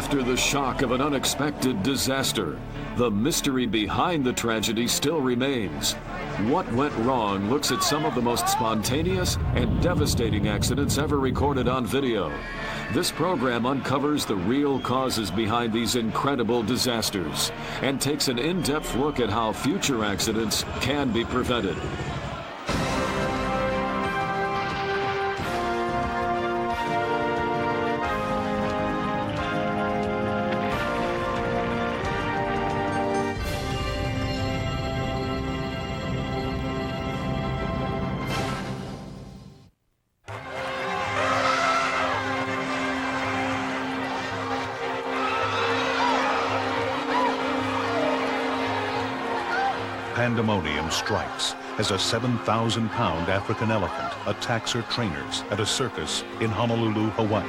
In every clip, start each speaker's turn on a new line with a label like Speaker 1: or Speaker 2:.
Speaker 1: After the shock of an unexpected disaster, the mystery behind the tragedy still remains. What Went Wrong looks at some of the most spontaneous and devastating accidents ever recorded on video. This program uncovers the real causes behind these incredible disasters and takes an in-depth look at how future accidents can be prevented.
Speaker 2: Pandemonium strikes as a 7,000-pound African elephant attacks her trainers at a circus in Honolulu, Hawaii.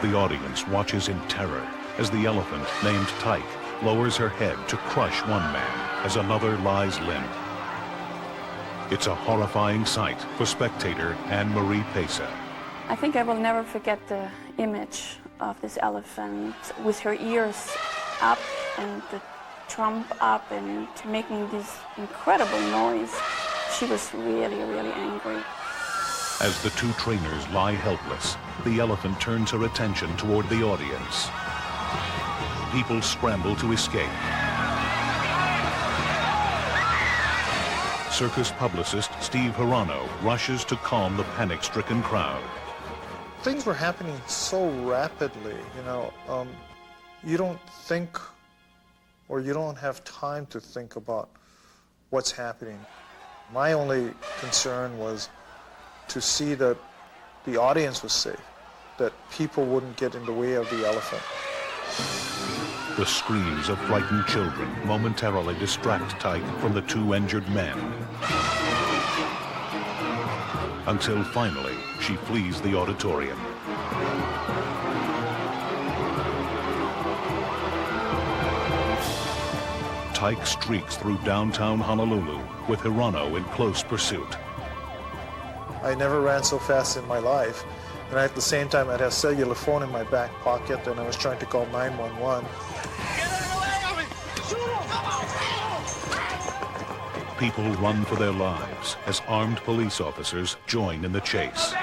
Speaker 2: The audience watches in terror as the elephant, named Tyke, lowers her head to crush one man as another lies limp. It's a horrifying sight for spectator Anne-Marie Pesa.
Speaker 3: I think I will never forget the image of this elephant with her ears up and the trump up and making this incredible noise. She was really, really angry.
Speaker 2: As the two trainers lie helpless, the elephant turns her attention toward the audience. People scramble to escape. Circus publicist Steve Hirano rushes to calm the panic-stricken crowd.
Speaker 4: Things were happening so rapidly, you don't think, or you don't have time to think about what's happening. My only concern was to see that the audience was safe, that people wouldn't get in the way of the elephant.
Speaker 2: The screams of frightened children momentarily distract Tyke from the two injured men, until finally she flees the auditorium. Tyke streaks through downtown Honolulu with Hirano in close pursuit.
Speaker 4: I never ran so fast in my life. And at the same time, I had a cellular phone in my back pocket and I was trying to call 911.
Speaker 2: People run for their lives as armed police officers join in the chase.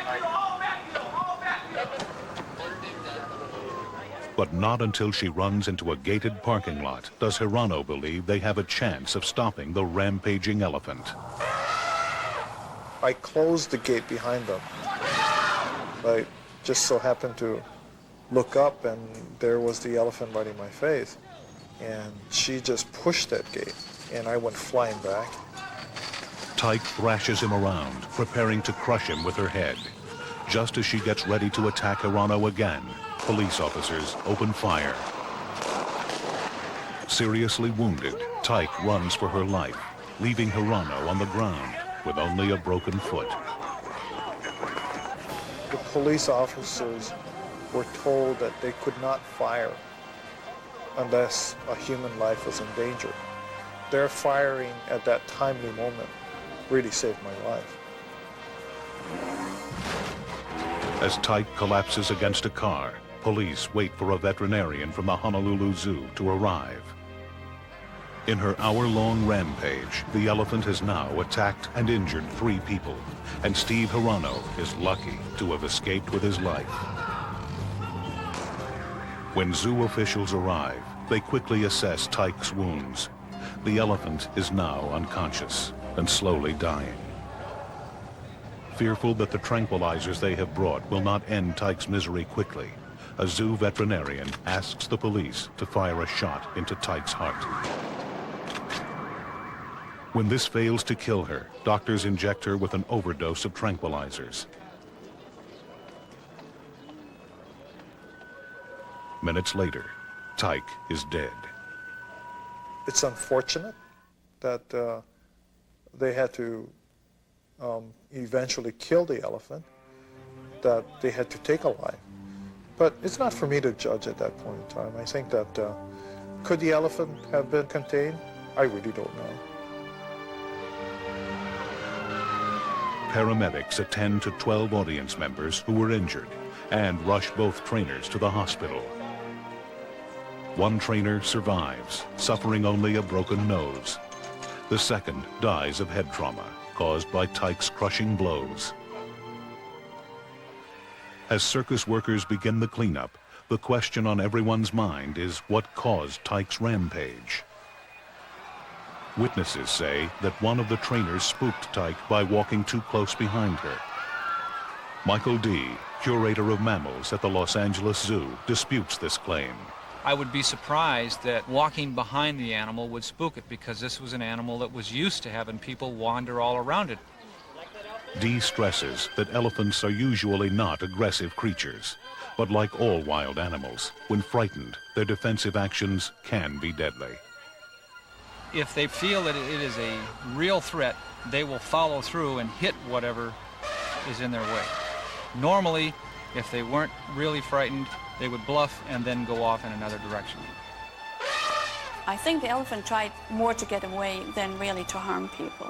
Speaker 2: But not until she runs into a gated parking lot does Hirano believe they have a chance of stopping the rampaging elephant.
Speaker 4: I closed the gate behind them. I just so happened to look up and there was the elephant right in my face. And she just pushed that gate and I went flying back.
Speaker 2: Tyke thrashes him around, preparing to crush him with her head. Just as she gets ready to attack Hirano again, police officers open fire. Seriously wounded, Tyke runs for her life, leaving Hirano on the ground with only a broken foot.
Speaker 4: The police officers were told that they could not fire unless a human life was in danger. Their firing at that timely moment really saved my life.
Speaker 2: As Tyke collapses against a car, police wait for a veterinarian from the Honolulu Zoo to arrive. In her hour-long rampage, the elephant has now attacked and injured 3 people, and Steve Hirano is lucky to have escaped with his life. When zoo officials arrive, they quickly assess Tyke's wounds. The elephant is now unconscious and slowly dying. Fearful that the tranquilizers they have brought will not end Tyke's misery quickly, a zoo veterinarian asks the police to fire a shot into Tyke's heart. When this fails to kill her, doctors inject her with an overdose of tranquilizers. Minutes later, Tyke is dead.
Speaker 4: It's unfortunate that they had to eventually kill the elephant, that they had to take a life. But it's not for me to judge at that point in time. I think that could the elephant have been contained? I really don't know.
Speaker 2: Paramedics attend to 12 audience members who were injured and rush both trainers to the hospital. One trainer survives, suffering only a broken nose. The second dies of head trauma caused by Tyke's crushing blows. As circus workers begin the cleanup, the question on everyone's mind is what caused Tyke's rampage. Witnesses say that one of the trainers spooked Tyke by walking too close behind her. Michael D., curator of mammals at the Los Angeles Zoo, disputes this claim.
Speaker 5: I would be surprised that walking behind the animal would spook it, because this was an animal that was used to having people wander all around it.
Speaker 2: D stresses that elephants are usually not aggressive creatures, but like all wild animals, when frightened, their defensive actions can be deadly.
Speaker 5: If they feel that it is a real threat, they will follow through and hit whatever is in their way. Normally, if they weren't really frightened, they would bluff and then go off in another direction.
Speaker 3: I think the elephant tried more to get away than really to harm people.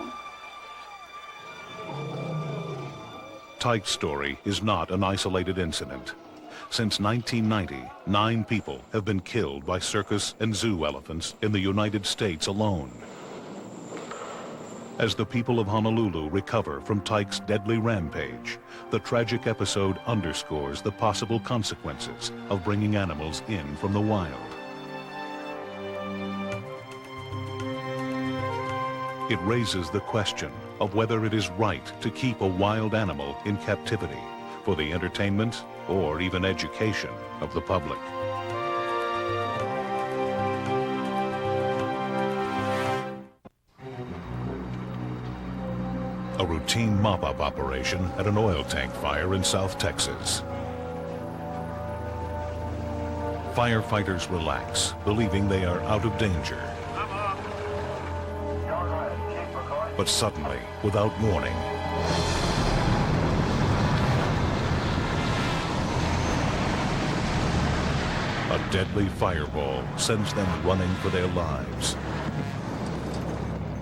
Speaker 2: Tyke's story is not an isolated incident. Since 1990, 9 people have been killed by circus and zoo elephants in the United States alone. As the people of Honolulu recover from Tyke's deadly rampage, the tragic episode underscores the possible consequences of bringing animals in from the wild. It raises the question of whether it is right to keep a wild animal in captivity for the entertainment or even education of the public. A routine mop-up operation at an oil tank fire in South Texas. Firefighters relax, believing they are out of danger. But suddenly, without warning, a deadly fireball sends them running for their lives.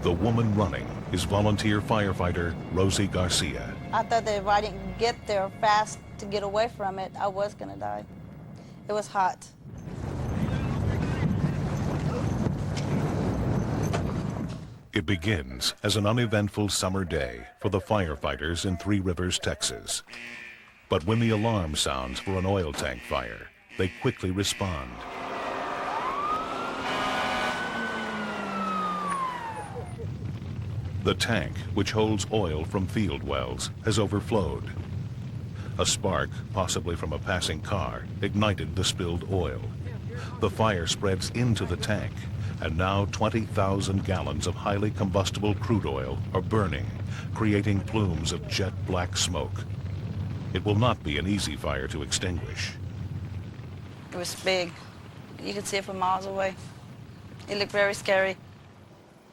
Speaker 2: The woman running is volunteer firefighter Rosie Garcia.
Speaker 6: I thought that if I didn't get there fast to get away from it, I was gonna die. It was hot.
Speaker 2: It begins as an uneventful summer day for the firefighters in Three Rivers, Texas. But when the alarm sounds for an oil tank fire, they quickly respond. The tank, which holds oil from field wells, has overflowed. A spark, possibly from a passing car, ignited the spilled oil. The fire spreads into the tank, and now 20,000 gallons of highly combustible crude oil are burning, creating plumes of jet black smoke. It will not be an easy fire to extinguish.
Speaker 6: It was big. You could see it from miles away. It looked very scary.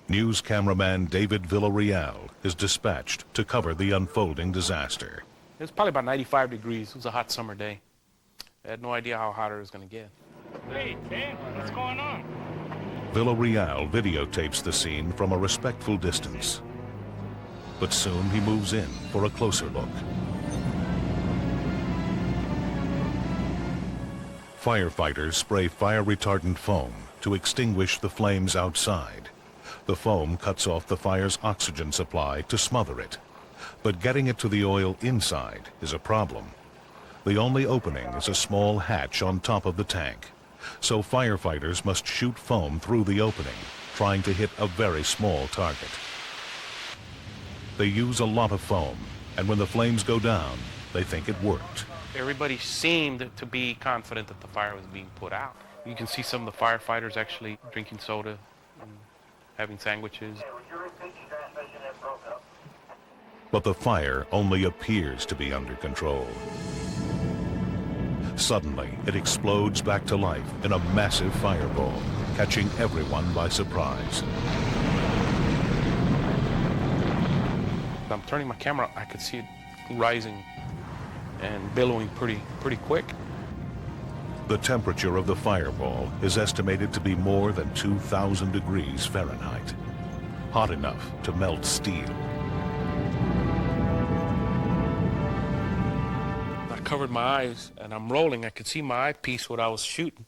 Speaker 2: News cameraman David Villarreal is dispatched to cover the unfolding disaster.
Speaker 7: It was probably about 95 degrees. It was a hot summer day. I had no idea how hot it was going to get.
Speaker 8: Hey, Ken, what's going on?
Speaker 2: Villarreal videotapes the scene from a respectful distance. But soon he moves in for a closer look. Firefighters spray fire-retardant foam to extinguish the flames outside. The foam cuts off the fire's oxygen supply to smother it. But getting it to the oil inside is a problem. The only opening is a small hatch on top of the tank. So firefighters must shoot foam through the opening, trying to hit a very small target. They use a lot of foam, and when the flames go down, they think it worked.
Speaker 7: Everybody seemed to be confident that the fire was being put out. You can see some of the firefighters actually drinking soda and having sandwiches.
Speaker 2: But the fire only appears to be under control. Suddenly, it explodes back to life in a massive fireball, catching everyone by surprise.
Speaker 7: I'm turning my camera, I could see it rising and billowing pretty quick.
Speaker 2: The temperature of the fireball is estimated to be more than 2,000 degrees Fahrenheit, hot enough to melt steel.
Speaker 7: I covered my eyes and I'm rolling, I could see my eyepiece, what I was shooting.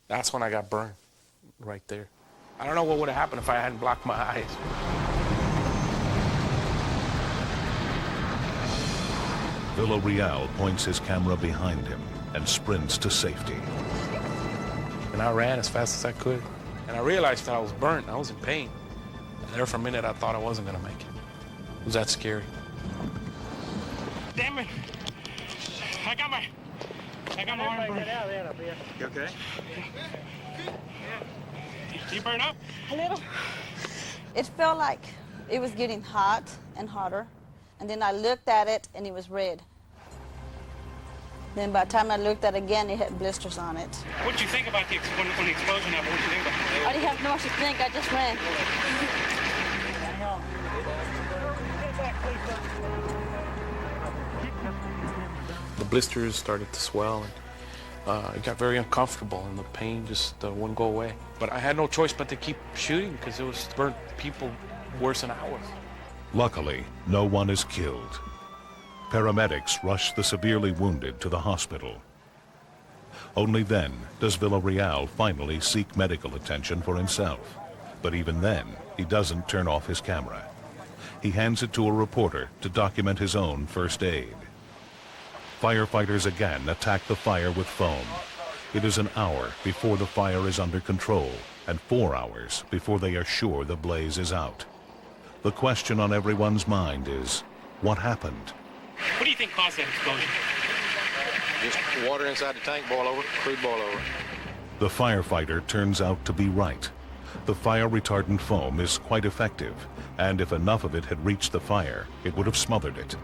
Speaker 7: That's when I got burned, right there. I don't know what would have happened if I hadn't blocked my eyes.
Speaker 2: Villarreal points his camera behind him and sprints to safety.
Speaker 7: And I ran as fast as I could. And I realized that I was burnt. I was in pain. And there for a minute, I thought I wasn't going to make it. It was that scary.
Speaker 8: Damn it. I got my arm burned.
Speaker 4: You okay?
Speaker 8: You burn up?
Speaker 6: A little. It felt like it was getting hot and hotter. And then I looked at it and it was red. Then by the time I looked at it again, it had blisters on it.
Speaker 8: What did you think about when the explosion happened? What did you think about it?
Speaker 6: I didn't have much to think, I just ran.
Speaker 7: The blisters started to swell, and it got very uncomfortable, and the pain just wouldn't go away. But I had no choice but to keep shooting because it was burnt people worse than I was.
Speaker 2: Luckily, no one is killed. Paramedics rush the severely wounded to the hospital. Only then does Villarreal finally seek medical attention for himself. But even then, he doesn't turn off his camera. He hands it to a reporter to document his own first aid. Firefighters again attack the fire with foam. It is an hour before the fire is under control, and 4 hours before they are sure the blaze is out. The question on everyone's mind is, what happened?
Speaker 8: What do you think caused that explosion?
Speaker 9: Just water inside the tank boil over, crude boil over.
Speaker 2: The firefighter turns out to be right. The fire retardant foam is quite effective, and if enough of it had reached the fire, it would have smothered it.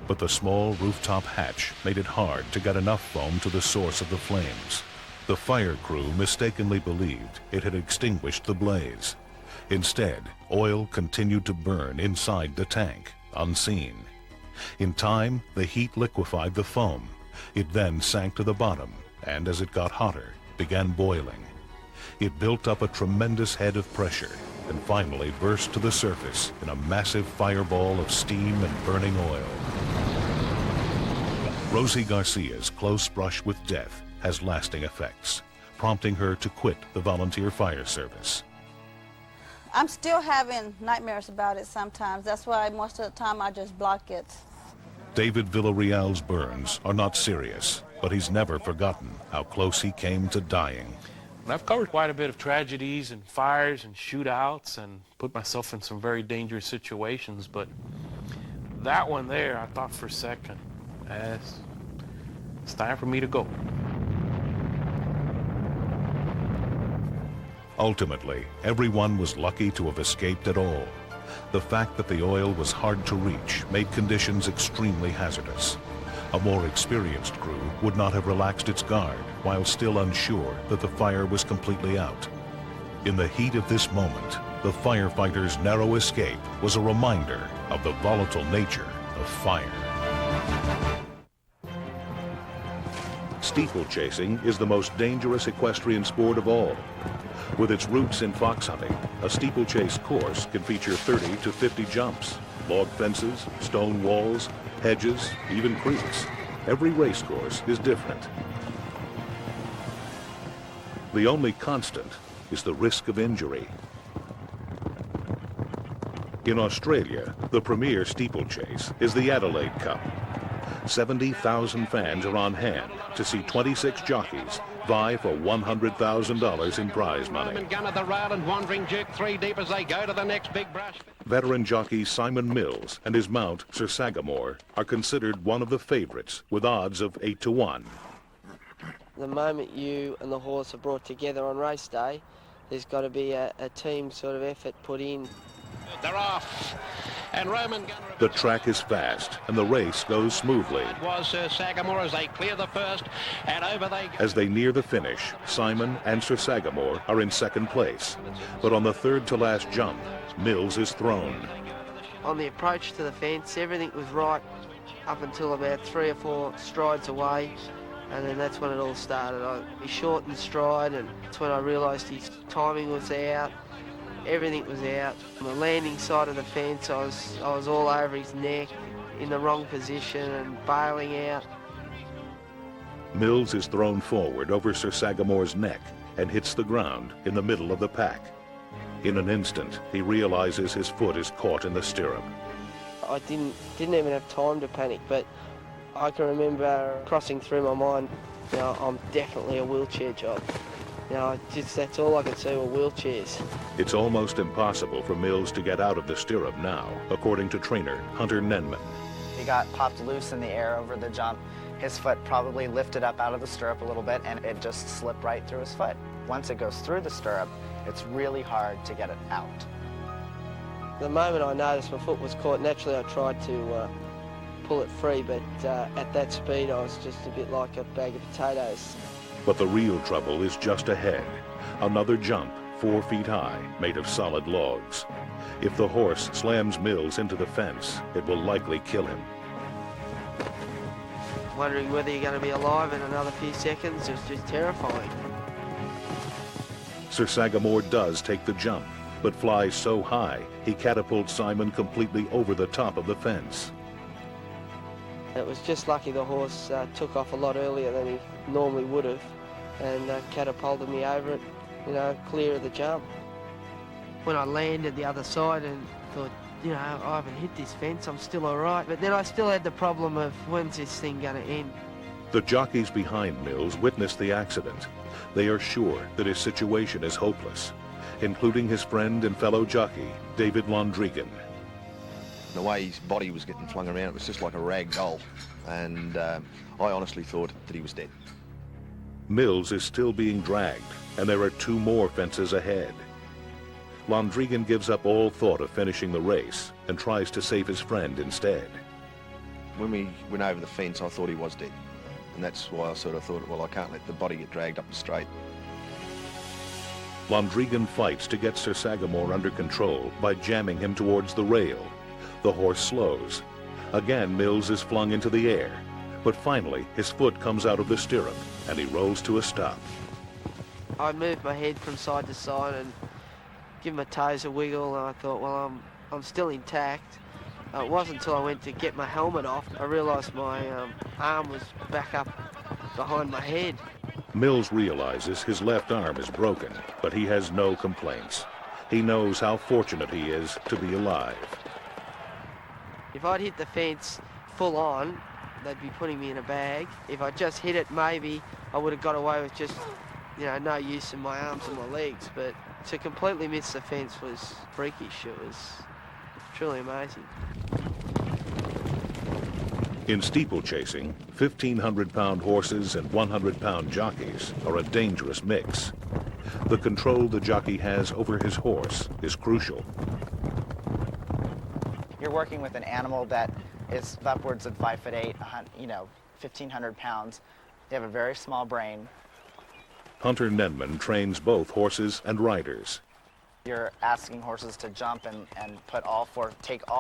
Speaker 2: But the small rooftop hatch made it hard to get enough foam to the source of the flames. The fire crew mistakenly believed it had extinguished the blaze. Instead, oil continued to burn inside the tank, unseen. In time, the heat liquefied the foam. It then sank to the bottom, and as it got hotter, began boiling. It built up a tremendous head of pressure, and finally burst to the surface in a massive fireball of steam and burning oil. Rosie Garcia's close brush with death has lasting effects, prompting her to quit the volunteer fire service.
Speaker 6: I'm still having nightmares about it sometimes. That's why most of the time I just block it.
Speaker 2: David Villarreal's burns are not serious, but he's never forgotten how close he came to dying.
Speaker 7: And I've covered quite a bit of tragedies and fires and shootouts and put myself in some very dangerous situations, but that one there, I thought for a second, it's time for me to go.
Speaker 2: Ultimately, everyone was lucky to have escaped at all. The fact that the oil was hard to reach made conditions extremely hazardous. A more experienced crew would not have relaxed its guard while still unsure that the fire was completely out. In the heat of this moment, the firefighters' narrow escape was a reminder of the volatile nature of fire. Steeplechasing is the most dangerous equestrian sport of all. With its roots in fox hunting, a steeplechase course can feature 30 to 50 jumps, log fences, stone walls, hedges, even creeks. Every race course is different. The only constant is the risk of injury. In Australia, the premier steeplechase is the Adelaide Cup. 70,000 fans are on hand to see 26 jockeys vie for $100,000 in prize money.
Speaker 10: Gun at the rail and wandering Duke 3 deep as they go to the next big brush.
Speaker 2: Veteran jockey Simon Mills and his mount Sir Sagamore are considered one of the favorites with odds of 8 to 1.
Speaker 11: The moment you and the horse are brought together on race day, there's got to be a team sort of effort put in.
Speaker 10: They're off. And Roman Gunner...
Speaker 2: The track is fast and the race goes smoothly.
Speaker 10: It was Sir Sagamore as they clear the first, and over they go.
Speaker 2: As they near the finish, Simon and Sir Sagamore are in second place. But on the third to last jump, Mills is thrown.
Speaker 11: On the approach to the fence, everything was right up until about 3 or 4 strides away, and then that's when it all started. He shortened stride, and that's when I realised his timing was out. Everything was out. On the landing side of the fence, I was all over his neck in the wrong position and bailing out.
Speaker 2: Mills is thrown forward over Sir Sagamore's neck and hits the ground in the middle of the pack. In an instant, he realizes his foot is caught in the stirrup.
Speaker 11: I didn't even have time to panic, but I can remember crossing through my mind, you know, I'm definitely a wheelchair job. You know, that's all I could see were wheelchairs.
Speaker 2: It's almost impossible for Mills to get out of the stirrup now, according to trainer Hunter Nenman.
Speaker 12: He got popped loose in the air over the jump. His foot probably lifted up out of the stirrup a little bit, and it just slipped right through his foot. Once it goes through the stirrup, it's really hard to get it out.
Speaker 11: The moment I noticed my foot was caught, naturally I tried to pull it free, but at that speed I was just a bit like a bag of potatoes.
Speaker 2: But the real trouble is just ahead. Another jump, 4 feet high, made of solid logs. If the horse slams Mills into the fence, it will likely kill him.
Speaker 11: Wondering whether you're going to be alive in another few seconds, it was just terrifying.
Speaker 2: Sir Sagamore does take the jump, but flies so high, he catapults Simon completely over the top of the fence.
Speaker 11: It was just lucky the horse took off a lot earlier than he normally would have, and catapulted me over it, you know, clear of the jump. When I landed the other side and thought, you know, I haven't hit this fence, I'm still all right. But then I still had the problem of, when's this thing going to end?
Speaker 2: The jockeys behind Mills witnessed the accident. They are sure that his situation is hopeless, including his friend and fellow jockey, David Londrigan.
Speaker 9: The way his body was getting flung around, it was just like a rag doll. And I honestly thought that he was dead.
Speaker 2: Mills is still being dragged, and there are 2 more fences ahead. Londrigan gives up all thought of finishing the race and tries to save his friend instead.
Speaker 9: When we went over the fence, I thought he was dead. And that's why I sort of thought, well, I can't let the body get dragged up the straight.
Speaker 2: Londrigan fights to get Sir Sagamore under control by jamming him towards the rail. The horse slows. Again, Mills is flung into the air, but finally his foot comes out of the stirrup and he rolls to a stop.
Speaker 11: I moved my head from side to side and give my toes a wiggle, and I thought, well, I'm still intact. It wasn't until I went to get my helmet off, I realised my arm was back up behind my head.
Speaker 2: Mills realizes his left arm is broken, but he has no complaints. He knows how fortunate he is to be alive.
Speaker 11: If I'd hit the fence full on, they'd be putting me in a bag. If I just hit it, maybe I would have got away with just, you know, no use in my arms and my legs. But to completely miss the fence was freakish. It was truly amazing.
Speaker 2: In steeplechasing, 1,500-pound horses and 100-pound jockeys are a dangerous mix. The control the jockey has over his horse is crucial.
Speaker 12: You're working with an animal that is upwards of 5'8", you know, 1,500 pounds. They have a very small brain.
Speaker 2: Hunter Nenman trains both horses and riders.
Speaker 12: You're asking horses to jump and take all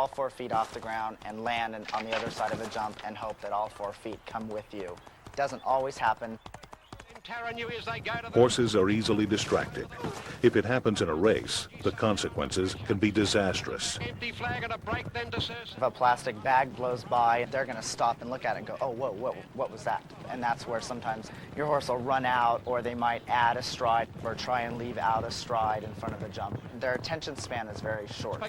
Speaker 12: 4 feet off the ground and land on the other side of the jump and hope that all 4 feet come with you. It doesn't always happen.
Speaker 2: Horses are easily distracted. If it happens in a race, the consequences can be disastrous.
Speaker 12: If a plastic bag blows by, they're going to stop and look at it and go, oh, whoa, what was that? And that's where sometimes your horse will run out, or they might add a stride or try and leave out a stride in front of the jump. Their attention span is very short.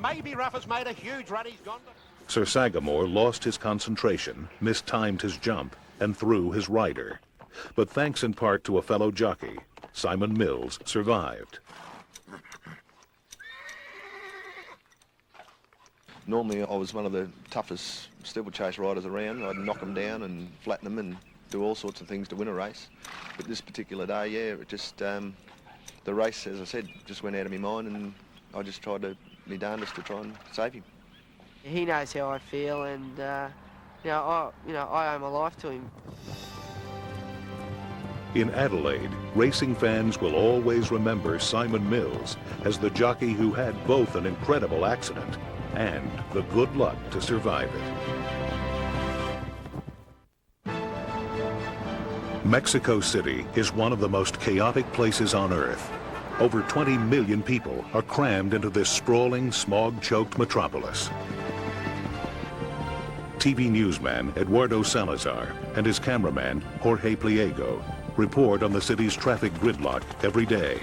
Speaker 10: Maybe Ruff has made a huge run. He's gone.
Speaker 2: Sir Sagamore lost his concentration, mistimed his jump, and threw his rider. But thanks in part to a fellow jockey, Simon Mills survived.
Speaker 9: Normally I was one of the toughest steeplechase riders around. I'd knock them down and flatten them and do all sorts of things to win a race. But this particular day, yeah, it just, the race, as I said, just went out of my mind, and I just tried to my darndest to try and save him.
Speaker 11: He knows how I feel, and I owe my life to him.
Speaker 2: In Adelaide, racing fans will always remember Simon Mills as the jockey who had both an incredible accident and the good luck to survive it. Mexico City is one of the most chaotic places on Earth. Over 20 million people are crammed into this sprawling, smog-choked metropolis. TV newsman Eduardo Salazar and his cameraman Jorge Pliego report on the city's traffic gridlock every day.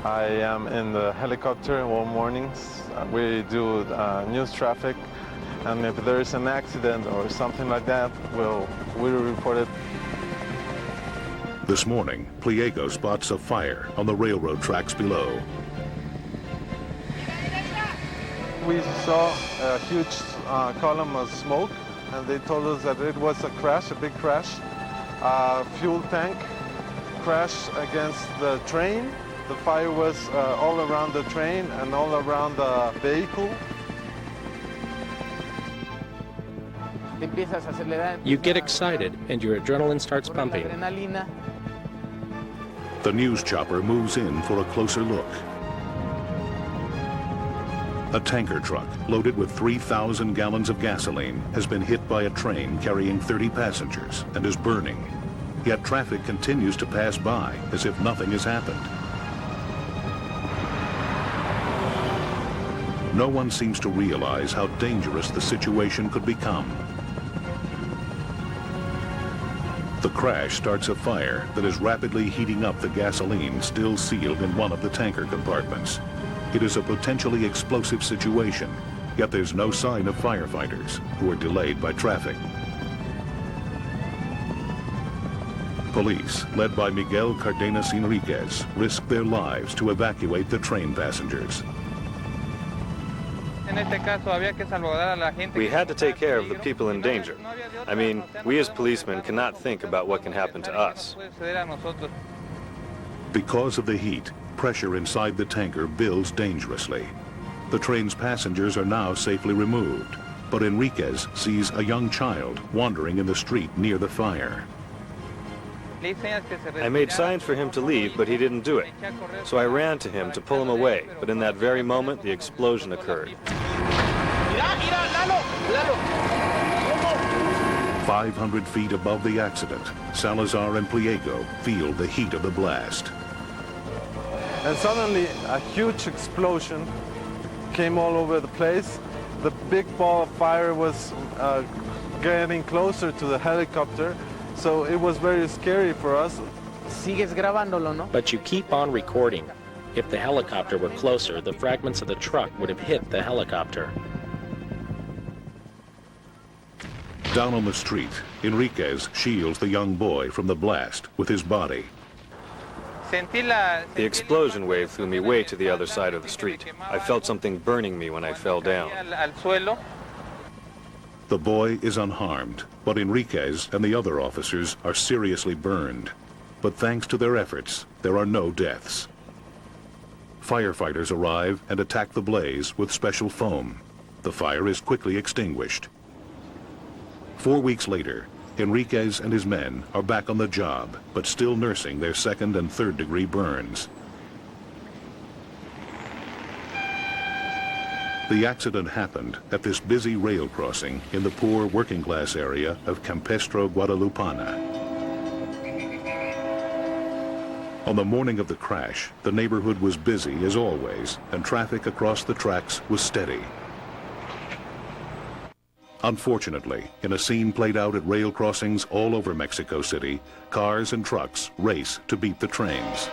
Speaker 13: I am in the helicopter all mornings. We do news traffic, and if there is an accident or something like that, we'll report it.
Speaker 2: This morning, Pliego spots a fire on the railroad tracks below.
Speaker 13: We saw a huge column of smoke, and they told us that it was a crash, a big crash. Fuel tank crash against the train. The fire was all around the train and all around the vehicle.
Speaker 14: You get excited and your adrenaline starts pumping.
Speaker 2: The news chopper moves in for a closer look. A tanker truck loaded with 3,000 gallons of gasoline has been hit by a train carrying 30 passengers and is burning. Yet traffic continues to pass by as if nothing has happened. No one seems to realize how dangerous the situation could become. The crash starts a fire that is rapidly heating up the gasoline still sealed in one of the tanker compartments. It is a potentially explosive situation, yet there's no sign of firefighters who are delayed by traffic. Police, led by Miguel Cardenas Enriquez, risk their lives to evacuate the train passengers.
Speaker 15: We had to take care of the people in danger. I mean, we as policemen cannot think about what can happen to us.
Speaker 2: Because of the heat, pressure inside the tanker builds dangerously. The train's passengers are now safely removed, but Enriquez sees a young child wandering in the street near the fire.
Speaker 15: I made signs for him to leave, but he didn't do it. So I ran to him to pull him away, but in that very moment, the explosion occurred.
Speaker 2: 500 feet above the accident, Salazar and Pliego feel the heat of the blast.
Speaker 13: And suddenly, a huge explosion came all over the place. The big ball of fire was getting closer to the helicopter, so it was very scary for us.
Speaker 14: But you keep on recording. If the helicopter were closer, the fragments of the truck would have hit the helicopter.
Speaker 2: Down on the street, Enriquez shields the young boy from the blast with his body.
Speaker 15: The explosion wave threw me way to the other side of the street. I felt something burning me when I fell down.
Speaker 2: The boy is unharmed, but Enriquez and the other officers are seriously burned. But thanks to their efforts, there are no deaths. Firefighters arrive and attack the blaze with special foam. The fire is quickly extinguished. 4 weeks later, Enriquez and his men are back on the job, but still nursing their second and third degree burns. The accident happened at this busy rail crossing in the poor working class area of Campestro Guadalupana. On the morning of the crash, the neighborhood was busy as always, and traffic across the tracks was steady. Unfortunately, in a scene played out at rail crossings all over Mexico City, cars and trucks race to beat the trains.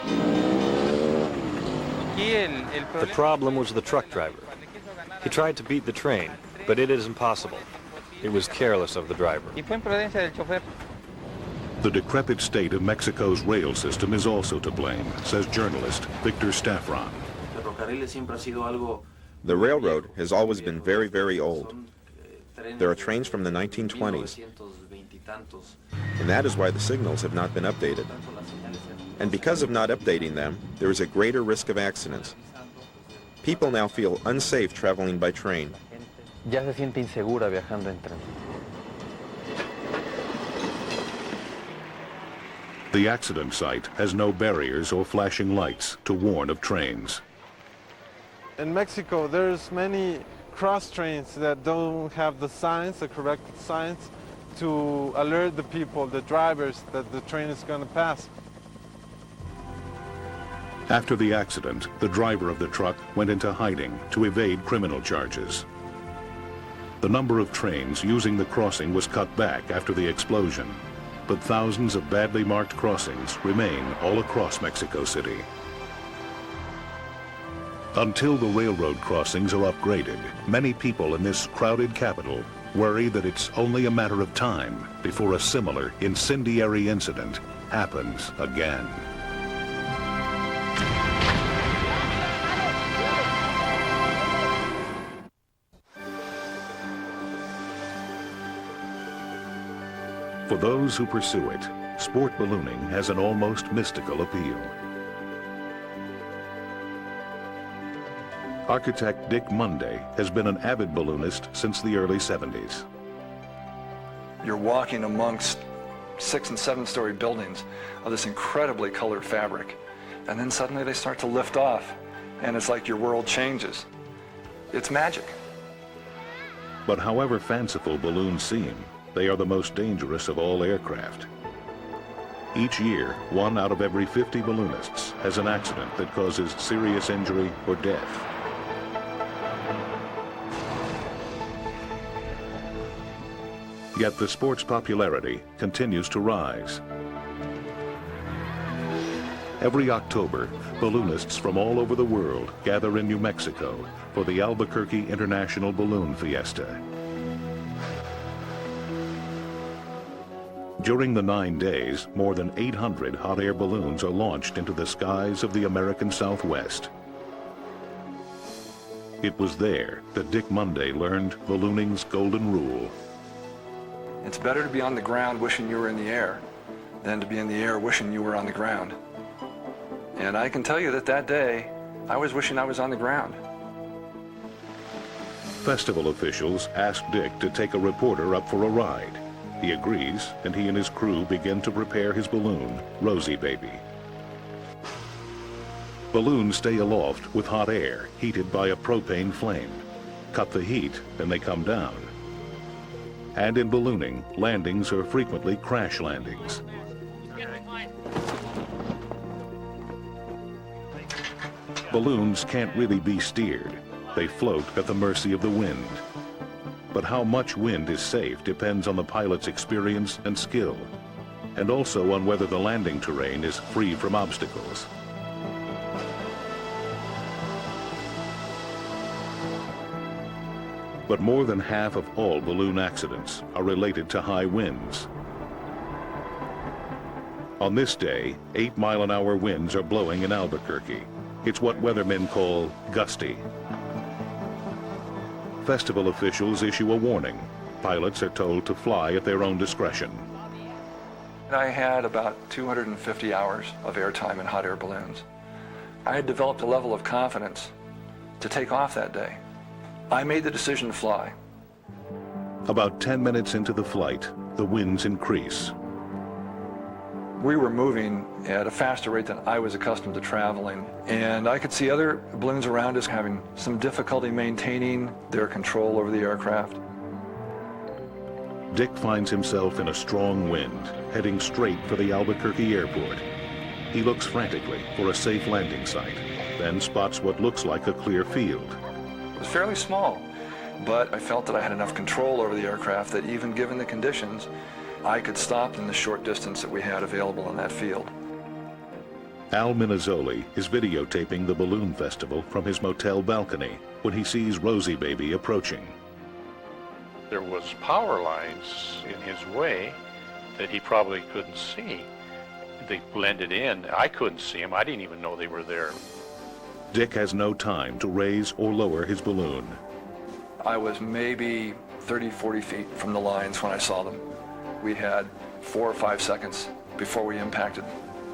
Speaker 15: The problem was the truck driver. He tried to beat the train, but it is impossible. It was careless of the driver.
Speaker 2: The decrepit state of Mexico's rail system is also to blame, says journalist Victor Staffron.
Speaker 16: The railroad has always been very, very old. There are trains from the 1920s, and that is why the signals have not been updated. And because of not updating them, there is a greater risk of accidents. People now feel unsafe traveling by train.
Speaker 2: The accident site has no barriers or flashing lights to warn of trains.
Speaker 13: In Mexico, there's many cross trains that don't have the signs, the correct signs, to alert the people, the drivers, that the train is going to pass.
Speaker 2: After the accident, the driver of the truck went into hiding to evade criminal charges. The number of trains using the crossing was cut back after the explosion, but thousands of badly marked crossings remain all across Mexico City. Until the railroad crossings are upgraded, many people in this crowded capital worry that it's only a matter of time before a similar incendiary incident happens again. For those who pursue it, sport ballooning has an almost mystical appeal. Architect Dick Monday has been an avid balloonist since the early 70s.
Speaker 17: You're walking amongst 6- and 7-story buildings of this incredibly colored fabric, and then suddenly they start to lift off, and it's like your world changes. It's magic.
Speaker 2: But however fanciful balloons seem, they are the most dangerous of all aircraft. Each year, 1 out of every 50 balloonists has an accident that causes serious injury or death. Yet the sport's popularity continues to rise. Every October, balloonists from all over the world gather in New Mexico for the Albuquerque International Balloon Fiesta. During the 9 days, more than 800 hot air balloons are launched into the skies of the American Southwest. It was there that Dick Monday learned ballooning's golden rule.
Speaker 17: It's better to be on the ground wishing you were in the air than to be in the air wishing you were on the ground. And I can tell you that that day, I was wishing I was on the ground.
Speaker 2: Festival officials asked Dick to take a reporter up for a ride. He agrees, and he and his crew begin to prepare his balloon, Rosie Baby. Balloons stay aloft with hot air heated by a propane flame. Cut the heat, and they come down. And in ballooning, landings are frequently crash landings. Balloons can't really be steered. They float at the mercy of the wind. But how much wind is safe depends on the pilot's experience and skill, and also on whether the landing terrain is free from obstacles. But more than half of all balloon accidents are related to high winds. On this day, 8-mile-an-hour winds are blowing in Albuquerque. It's what weathermen call gusty. Festival officials issue a warning. Pilots are told to fly at their own discretion.
Speaker 17: I had about 250 hours of airtime in hot air balloons. I had developed a level of confidence to take off that day. I made the decision to fly.
Speaker 2: About 10 minutes into the flight, the winds increase.
Speaker 17: We were moving at a faster rate than I was accustomed to traveling, and I could see other balloons around us having some difficulty maintaining their control over the aircraft.
Speaker 2: Dick finds himself in a strong wind, heading straight for the Albuquerque airport. He looks frantically for a safe landing site, then spots what looks like a clear field.
Speaker 17: It was fairly small, but I felt that I had enough control over the aircraft that even given the conditions, I could stop in the short distance that we had available in that field.
Speaker 2: Al Minazzoli is videotaping the balloon festival from his motel balcony when he sees Rosie Baby approaching.
Speaker 18: There was power lines in his way that he probably couldn't see. They blended in. I couldn't see them. I didn't even know they were there.
Speaker 2: Dick has no time to raise or lower his balloon.
Speaker 17: I was maybe 30, 40 feet from the lines when I saw them. We had 4 or 5 seconds before we impacted.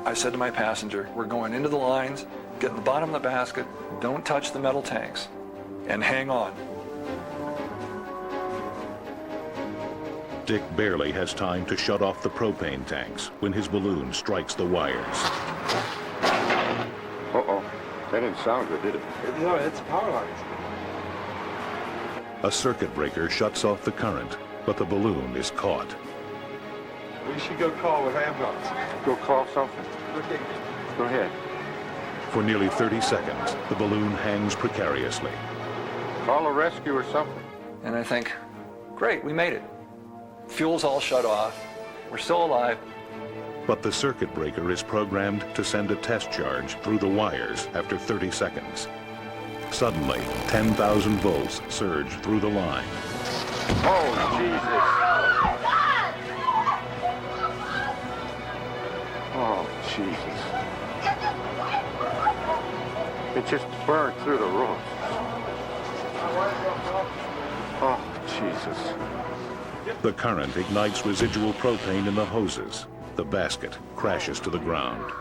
Speaker 17: I said to my passenger, we're going into the lines, get in the bottom of the basket, don't touch the metal tanks, and hang on.
Speaker 2: Dick barely has time to shut off the propane tanks when his balloon strikes the wires.
Speaker 19: Uh-oh. That didn't sound good, did it?
Speaker 13: No, it's power lines.
Speaker 2: A circuit breaker shuts off the current, but the balloon is caught.
Speaker 13: We should go call with ambulance.
Speaker 19: Go call something.
Speaker 13: Okay.
Speaker 19: Go ahead.
Speaker 2: For nearly 30 seconds, the balloon hangs precariously.
Speaker 19: Call a rescue or something.
Speaker 17: And I think, Great, we made it. Fuel's all shut off. We're still alive.
Speaker 2: But the circuit breaker is programmed to send a test charge through the wires after 30 seconds. Suddenly, 10,000 volts surge through the line.
Speaker 19: Oh, Jesus. Oh, Jesus. It just burned through the roof. Oh, Jesus.
Speaker 2: The current ignites residual propane in the hoses. The basket crashes to the ground.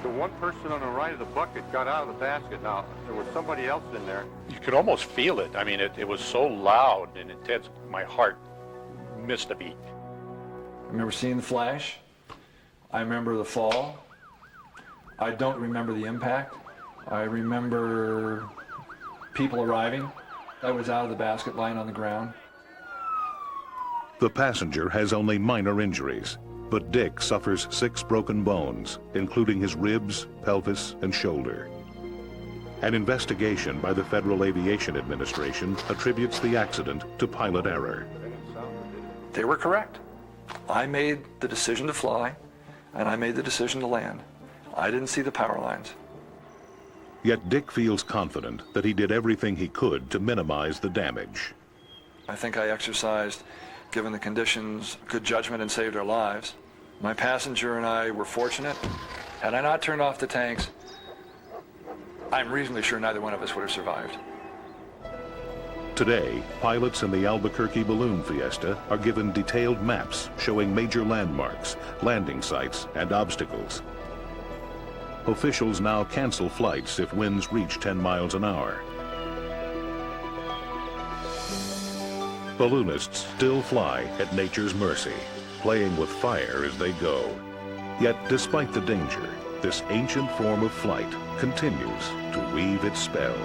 Speaker 19: The one person on the right of the bucket got out of the basket. Now, there was somebody else in there.
Speaker 18: You could almost feel it. I mean, it was so loud and intense, my heart missed a beat.
Speaker 17: I remember seeing the flash. I remember the fall. I don't remember the impact. I remember people arriving. I was out of the basket lying on the ground.
Speaker 2: The passenger has only minor injuries, but Dick suffers 6 broken bones, including his ribs, pelvis, and shoulder. An investigation by the Federal Aviation Administration attributes the accident to pilot error.
Speaker 17: They were correct. I made the decision to fly, and I made the decision to land. I didn't see the power lines.
Speaker 2: Yet Dick feels confident that he did everything he could to minimize the damage.
Speaker 17: I think I exercised, given the conditions, good judgment and saved our lives. My passenger and I were fortunate. Had I not turned off the tanks, I'm reasonably sure neither one of us would have survived.
Speaker 2: Today, pilots in the Albuquerque Balloon Fiesta are given detailed maps showing major landmarks, landing sites, and obstacles. Officials now cancel flights if winds reach 10 miles an hour. Balloonists still fly at nature's mercy, playing with fire as they go. Yet, despite the danger, this ancient form of flight continues to weave its spell.